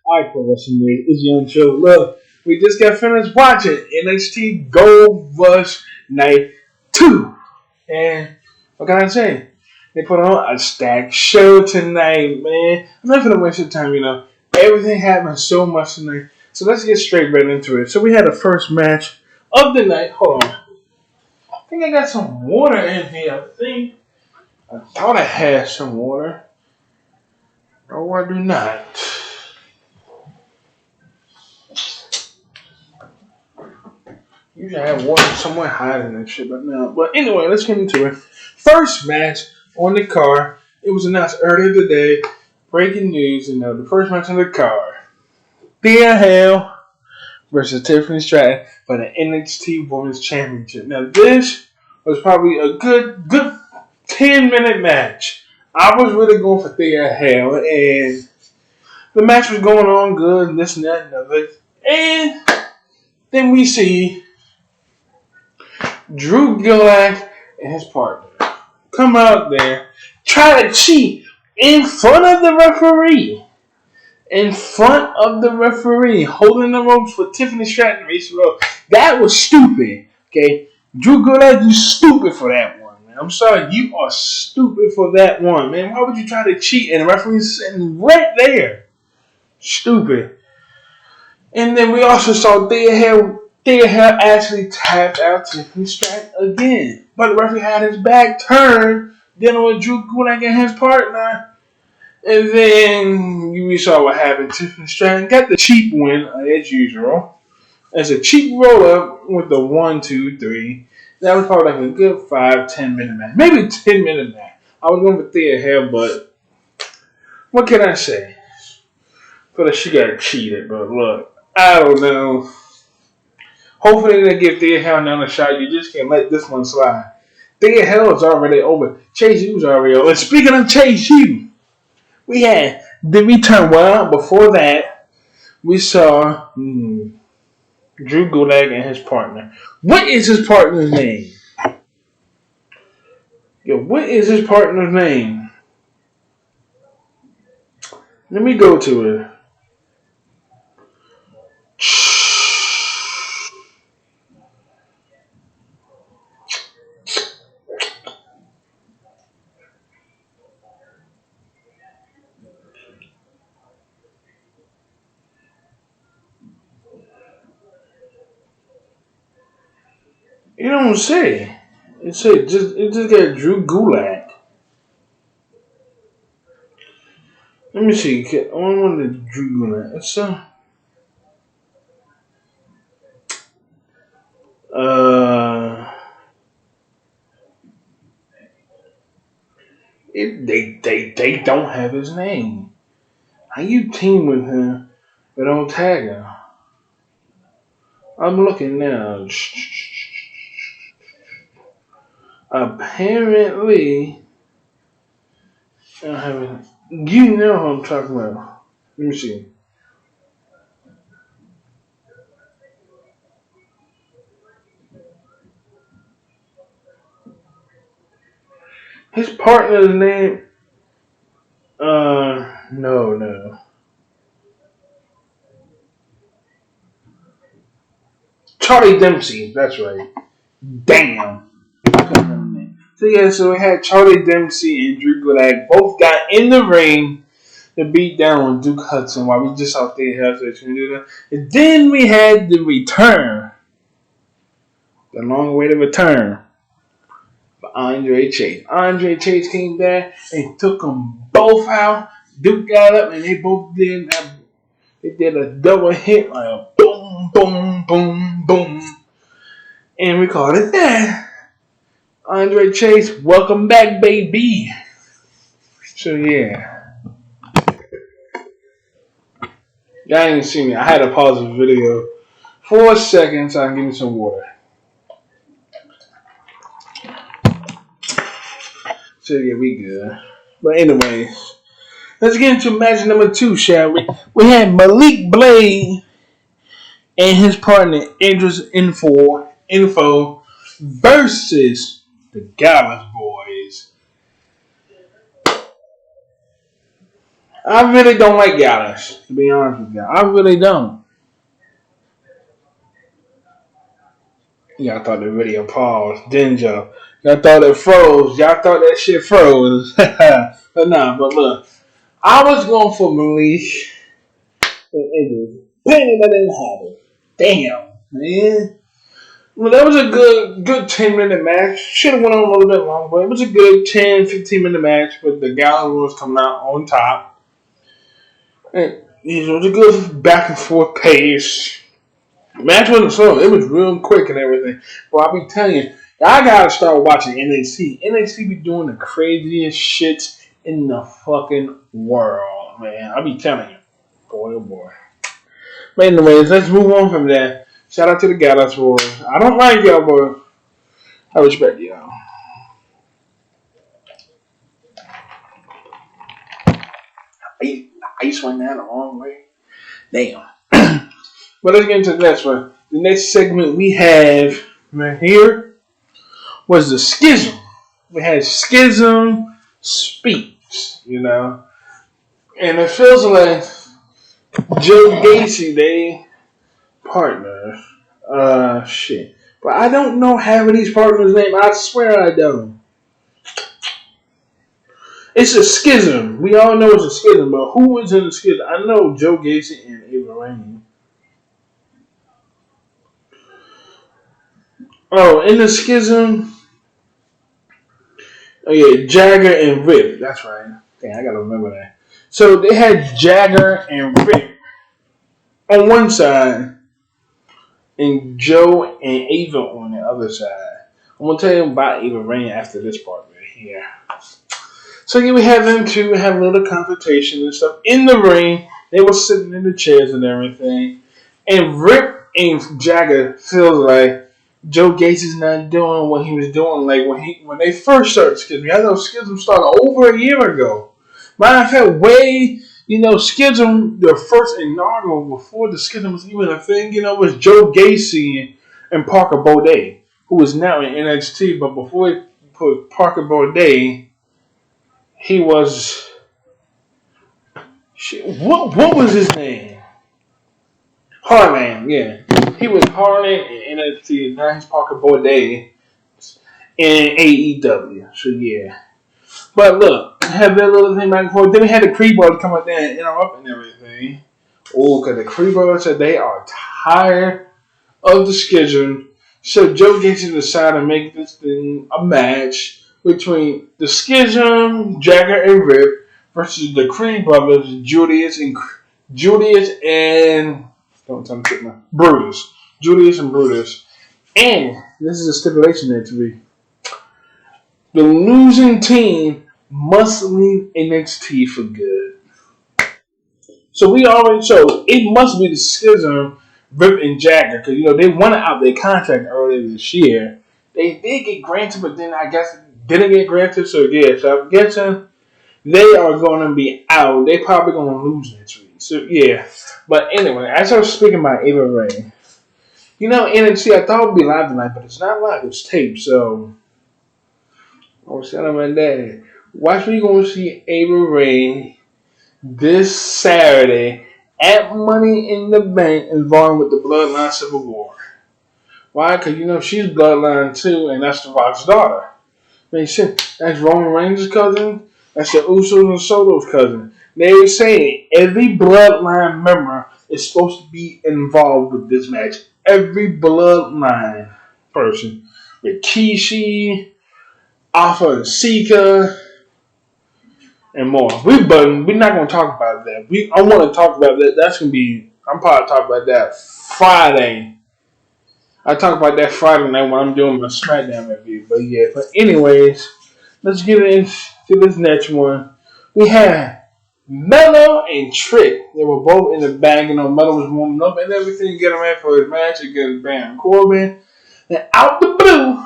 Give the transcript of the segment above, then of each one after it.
Alright, Wrestling News. It's Young Chove. Look, we just got finished watching NXT Gold Rush Night 2. And what can I say? They put on a stacked show tonight, man. I'm not going to waste your time, Everything happened so much tonight. So let's get straight right into it. So we had the first match of the night. Hold on. I think I got some water in here. I thought I had some water. No, I do not. Usually I have water somewhere hiding and shit, but no. But anyway, let's get into it. First match on the card. It was announced earlier today. Breaking news, the first match on the card. Thea Hale versus Tiffany Stratton for the NXT Women'S Championship. Now this was probably a good 10-minute match. I was really going for Thea Hale, and the match was going on good, this and that and other. And then we see Drew Gulak and his partner come out there, try to cheat in front of the referee. Holding the ropes for Tiffany Stratton. That was stupid. Okay, Drew Gulak, you stupid for that one, man. I'm sorry, you are stupid for that one, man. Why would you try to cheat and the referee's sitting right there? Stupid. And then we also saw Thea Hale actually tapped out Tiffany Stratton again. But the referee had his back turned, dealing with Drew Gulak and his partner. And then we saw what happened. Tiffany Stratton got the cheap win, as usual. As a cheap roll-up with the 1, 2, 3. That was probably like a good 5-10 minute match. Maybe 10-minute match. I was going for Thea Hale, but what can I say? I feel like she got cheated, but look, I don't know. Hopefully they give Thea Hale another shot. You just can't let this one slide. Thea Hale is already over. Chase U's already over. And speaking of Chase U, we had the return. Well, before that, we saw Drew Gulak and his partner. What is his partner's name? What is his partner's name? Let me go to it. You don't say. It just got Drew Gulak. Let me see. I want to Drew Gulak. It's they don't have his name. How you team with him but don't tag him? I'm looking now. Apparently, I don't have it. You know who I'm talking about. Let me see. His partner's name. No. Charlie Dempsey. That's right. Damn. So we had Charlie Dempsey and Drew Gulak both got in the ring to beat down on Duke Hudson while we just saw Thea Hale. And then we had the return. The long-awaited return for Andre Chase. Andre Chase came back and took them both out. Duke got up and they both did a double hit, like a boom, boom, boom, boom. And we called it that. Andre Chase, welcome back, baby. So yeah. Y'all ain't see me. I had to pause the video for a second so I can give me some water. So yeah, we good. But anyways, let's get into match number 2, shall we? We had Malik Blade and his partner Idris Info versus the Gallus Boys. I really don't like Gallus, to be honest with you. I really don't. Y'all thought the video paused, didn't y'all? Y'all thought it froze. Y'all thought that shit froze. But nah, but look. I was going for Malish. It was pain that didn't have it. Damn, man. Well, that was a good 10-minute match. Should have went on a little bit longer, but it was a good 10, 15-minute match with the Gallon was coming out on top. And it was a good back and forth pace. The match wasn't slow. It was real quick and everything. But I'll be telling you, I gotta start watching NXT. NXT be doing the craziest shit in the fucking world, man. I'll be telling you. Boy, oh boy. But anyways, let's move on from that. Shout out to the Gallus Wars. I don't like y'all, but I respect y'all. I swung that the wrong way. Damn. But let's get into the next one. The next segment we have right here was the Schism. We had Schism Speaks, you know. And it feels like Joe Gacy, they partners. Shit. But I don't know half of these partners' names. I swear I don't. It's a schism. We all know it's a schism, but who was in the schism? I know Joe Gacy and Ava Raine. Oh, in the schism. Oh yeah, Jagger and Rip. That's right. Dang, I gotta remember that. So they had Jagger and Rip on one side, and Joe and Ava on the other side. I'm gonna tell you about Ava Raine after this part right here. So yeah, we had them two have a little confrontation and stuff in the ring. They were sitting in the chairs and everything. And Rip and Jagger feels like Joe Gacy's not doing what he was doing like when they first started Schism. I know Schism started over a year ago. Matter of fact, Schism, the first inaugural before the Schism was even a thing, was Joe Gacy and Parker Baudet, who is now in NXT, but before he put Parker Baudet, he was what was his name? Harlan, yeah. He was Harlan in NXT, now he's Parker Baudet in AEW. So yeah. But look, have that little thing back and forth. Then we had the Creed Brothers come up there and interrupt and everything. Oh, because the Creed Brothers said they are tired of the schism. So Joe Gacy decided to make this thing a match between the Schism, Jagger and Rip, versus the Creed Brothers, Julius and don't tell me Brutus. Julius and Brutus. And this is a stipulation there to be. The losing team must leave NXT for good. So it must be the Schism, Rip and Jagger, because they wanted out their contract earlier this year. They did get granted, but then I guess didn't get granted. So yeah, so I'm guessing they are going to be out. They probably going to lose next week. So yeah, but anyway, as I was speaking about Ava Raine, NXT I thought it would be live tonight, but it's not live. It's taped. So I was telling my dad, watch me going to see Ava Raine this Saturday at Money in the Bank involved with the Bloodline Civil War. Why? Because, she's Bloodline too, and that's the Rock's daughter. I mean, shit, that's Roman Reigns' cousin. That's the Usos and Soto's cousin. They say every Bloodline member is supposed to be involved with this match. Every Bloodline person. Rikishi, Alpha and Sika, and more. We're not going to talk about that. I want to talk about that. That's going to be, I'm probably talking about that Friday. I talk about that Friday night when I'm doing my SmackDown review. But yeah, anyways, let's get into this next one. We had Melo and Trick. They were both in the bag, Melo was warming up and everything, getting ready for his match against Baron Corbin. And out the blue,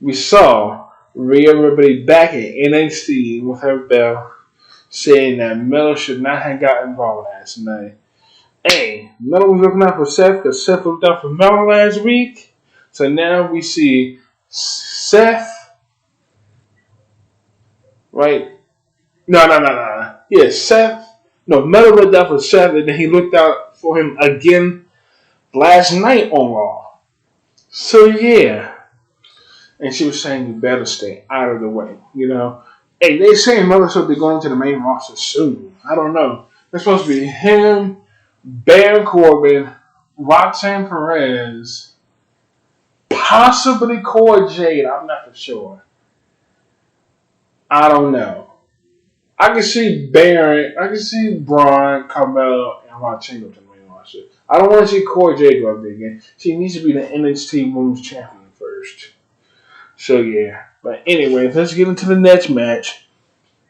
we saw Rhea Ripley back in NXT with her belt, saying that Melo should not have got involved last night. Hey, Melo was looking out for Seth because Seth looked out for Melo last week. So now we see Seth, right? No. Yeah, Seth. No, Melo looked out for Seth, and then he looked out for him again last night on Raw. So yeah, and she was saying you better stay out of the way. Hey, they saying Melo should be going to the main roster soon. I don't know. It's supposed to be him, Baron Corbin, Roxanne Perez, possibly Cora Jade. I'm not for sure. I don't know. I can see Baron, I can see Braun, Carmelo, and Roxanne go to the main roster. I don't want to see Cora Jade go up there again. She needs to be the Nxt Women'S Champion first. So yeah. But anyway, let's get into the next match.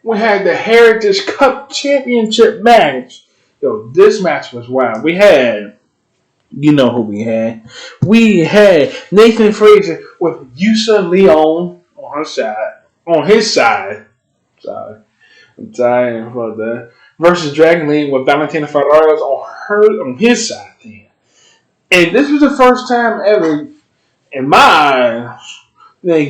We had the Heritage Cup Championship match. Yo, this match was wild. We had, you know who we had. We had Nathan Frazier with Yusa Leon on his side. Sorry. I'm tired about that. Versus Dragon Lee with Valentina Ferraris on his side then. And this was the first time ever, in my eyes, that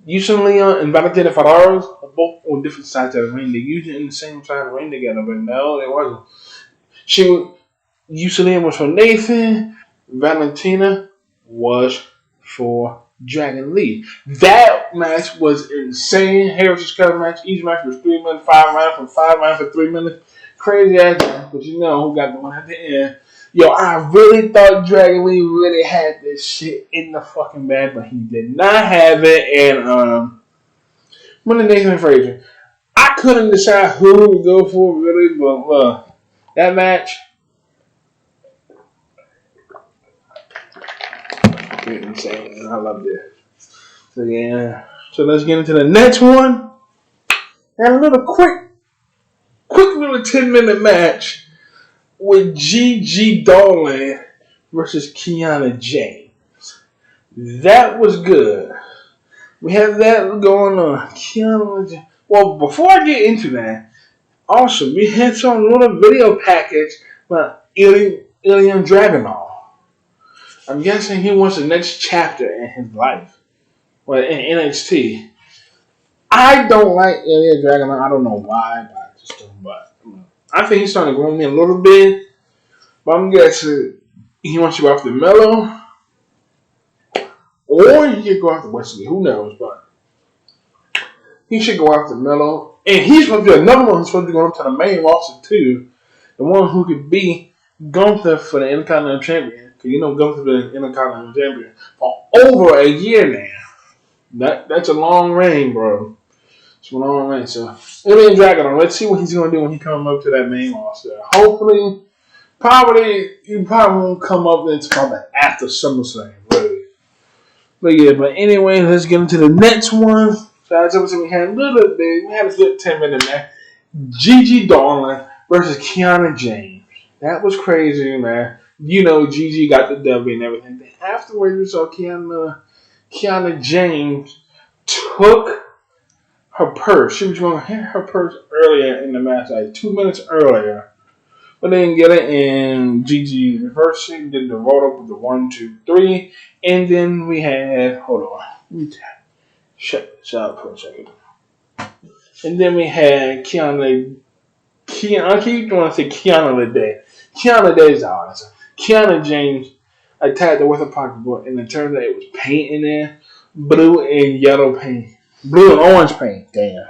Yusa Leon and Valentina Ferraris are both on different sides of the ring. They usually in the same side of the ring together, but no, it wasn't. Yusa Leon was for Nathan. Valentina was for Dragon Lee. That match was insane. Heritage Cup match. Each match was 3 minutes, 5 rounds, from 5 rounds to 3 minutes. Crazy ass match, but you know who got the one at the end. Yo, I really thought Dragon Lee really had this shit in the fucking bag, but he did not have it. And when the Nathan Frazier, I couldn't decide who to go for really, but that match. Insane. I loved it. So yeah. So let's get into the next one. And a little quick little 10-minute match with Gigi Darling versus Kiana James. That was good. We have that going on. Kiana James. Well, before I get into that, also we had some little video package about Ilya Dragunov. I'm guessing he wants the next chapter in his life. Well, in NXT. I don't like Ilya Dragunov. I don't know why, but I just don't. But I think he's starting to grow me a little bit. But I'm guessing he wants to go after Melo. Or he could go after Wesley. Who knows? But he should go after Melo. And he's supposed to be another one who's supposed to be going up to the main roster, too. The one who could be Gunther for the Intercontinental Champion. Because you know Gunther's been Intercontinental Champion for over a year now. That's a long reign, bro. It's a long reign. So, Ilya Dragunov, let's see what he's going to do when he comes up to that main roster. Hopefully, he probably won't come up until after SummerSlam, really. But anyway, let's get into the next one. So, as I was saying, we had a good 10-minute match. Gigi Darling versus Kiana James. That was crazy, man. You know, Gigi got the W and everything. Then afterwards, we saw Kiana James took her purse. She was going to hit her purse earlier in the match, like 2 minutes earlier. But they didn't get it, and Gigi reversed it, did the roll up with the 1, 2, 3. And then we had, hold on, let me shut this out for a second. And then we had Kiana, I keep want to say Kiana today. Kiana Day's the answer. Kiana James attacked her with a pocketbook, and it turned out it was paint in there, blue and yellow paint, blue and orange paint. Damn.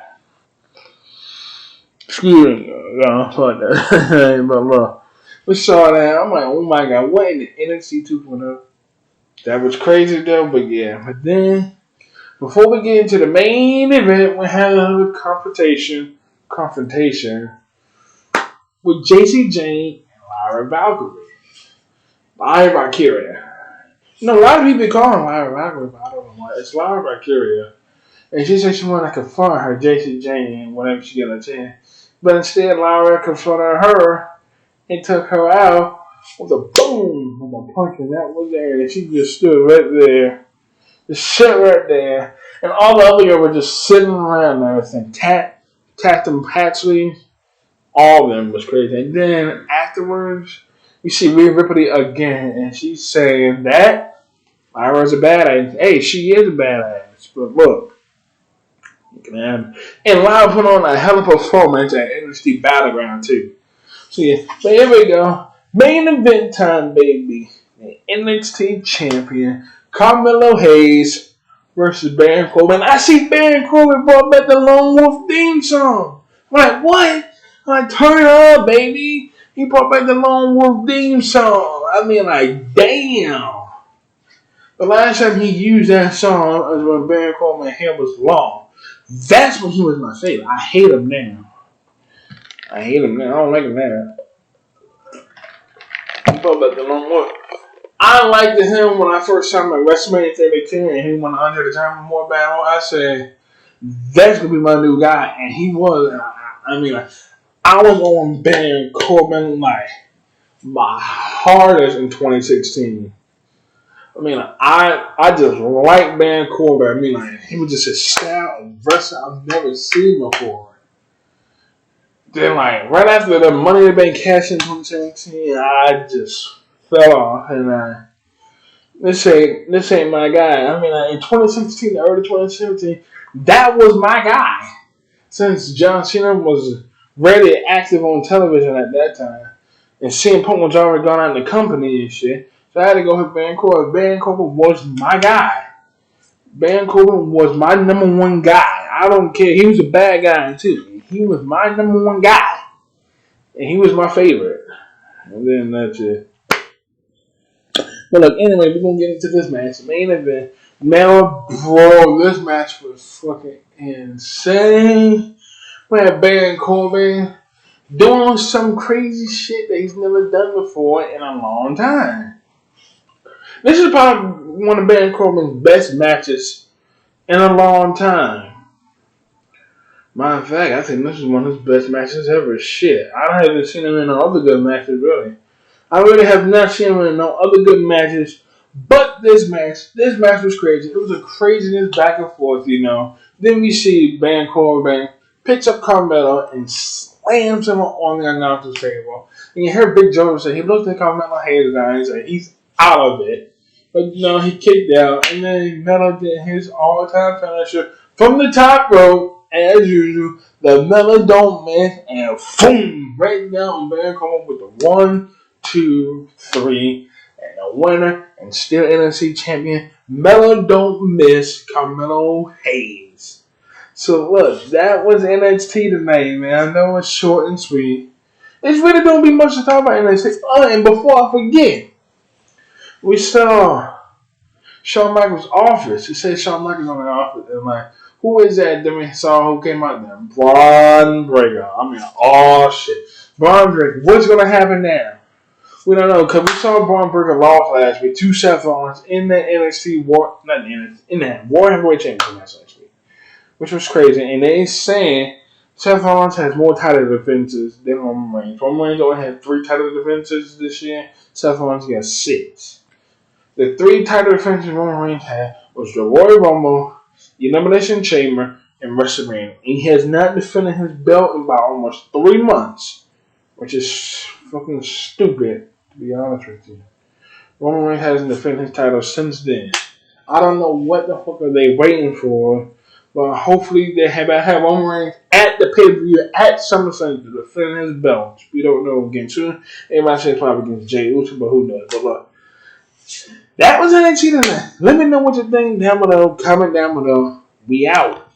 Excuse me, fuck that. But look, we saw that. I'm like, oh my god, what in the NXT 2.0? That was crazy though, but yeah. But then, before we get into the main event, we had a little confrontation with JC Jane and Lyra Valkyrie. Lyra Valkyria. You know, a lot of people call her Lyra Valkyrie, but I don't know why. It's Lyra Valkyria. And she said she wanted to confront her, JC Jane, whenever she got a chance. But instead, Lyra confronted her and took her out with a boom, with a punch, and that was there. And she just stood right there. Just sit right there. And all the other girls were just sitting around and everything. Tapped them patchly. All of them was crazy. And then afterwards, we see Rhea Ripley again, and she's saying that Lyra's a badass. Hey, she is a badass. But look, And Lyle put on a hell of a performance at NXT Battleground too. So yeah, but here we go. Main event time, baby. The NXT champion Carmelo Hayes versus Baron Corbin. I see Baron Corbin brought back the Lone Wolf theme song. I'm like, what? I turn it up, baby. He brought back the Lone Wolf theme song. I mean, like, damn. The last time he used that song was when Baron Corbin's hair was long. That's when he was my favorite. I hate him now. I don't like him now. He brought back the Lone Wolf. I liked him when I first saw him at WrestleMania 32 and he won the Andre the Giant More battle. I said, that's going to be my new guy. And he was. I mean, like, I was on Baron Corbin like my hardest in 2016. I mean, I just like Baron Corbin. I mean, like, he was just a style of wrestler I've never seen before. Then, like, right after the Money in the Bank cash in 2017, I just fell off. And this ain't my guy. I mean, in 2016, early 2017, that was my guy. Since John Cena was rarely active on television at that time, and CM Punk was already gone out of the company and shit, so I had to go with Baron Corbin. Baron Corbin was my guy. Baron Corbin was my number one guy. I don't care. He was a bad guy too. He was my number one guy, and he was my favorite. And then that's it. But look, anyway, we're gonna get into this match. Main event. Man, bro, this match was fucking insane. We had Baron Corbin doing some crazy shit that he's never done before in a long time. This is probably one of Baron Corbin's best matches in a long time. Matter of fact, I think this is one of his best matches ever. Shit, I haven't seen him in no other good matches, really. I really have not seen him in no other good matches but this match. This match was crazy. It was a craziness back and forth, you know. Then we see Baron Corbin picks up Carmelo and slams him on the announcer's table. And you hear Big Joe say he looked at Carmelo Hayes and he's like, he's out of it. But no, he kicked out. And then Melo did his all-time finisher from the top rope, as usual. The Melo don't miss, and boom, right down Baron Corbin with the 1, 2, 3, and a winner and still NXT champion. Melo don't miss, Carmelo Hayes. So look, that was NXT tonight, man. I know it's short and sweet. It's really don't be much to talk about NXT. Oh, and before I forget, we saw Shawn Michaels' office. It said Shawn Michaels on the office. And like, who is that? Then we saw who came out there. Braun Breaker. I mean, oh shit. Braun Breaker. What's gonna happen now? We don't know, because we saw Braun Breaker lost last week to Seth Rollins in that NXT War, not in that War Heavyweight Championship match last week, which was crazy. And they saying Seth Rollins has more title defenses than Roman Reigns. Roman Reigns only had 3 title defenses this year. Seth Rollins got 6. The 3 title defenses Roman Reigns had was the Royal Rumble, the Elimination Chamber, and WrestleMania. And he has not defended his belt in about almost 3 months, which is fucking stupid, to be honest with you. Roman Reigns hasn't defended his title since then. I don't know what the fuck are they waiting for, but hopefully they have Roman Reigns at the pay-per-view at SummerSlam to defend his belt. We don't know again soon. Everybody says probably against Jey Uso, but who knows? But look, that was NXT tonight. Let me know what you think down below. Comment down below. We out.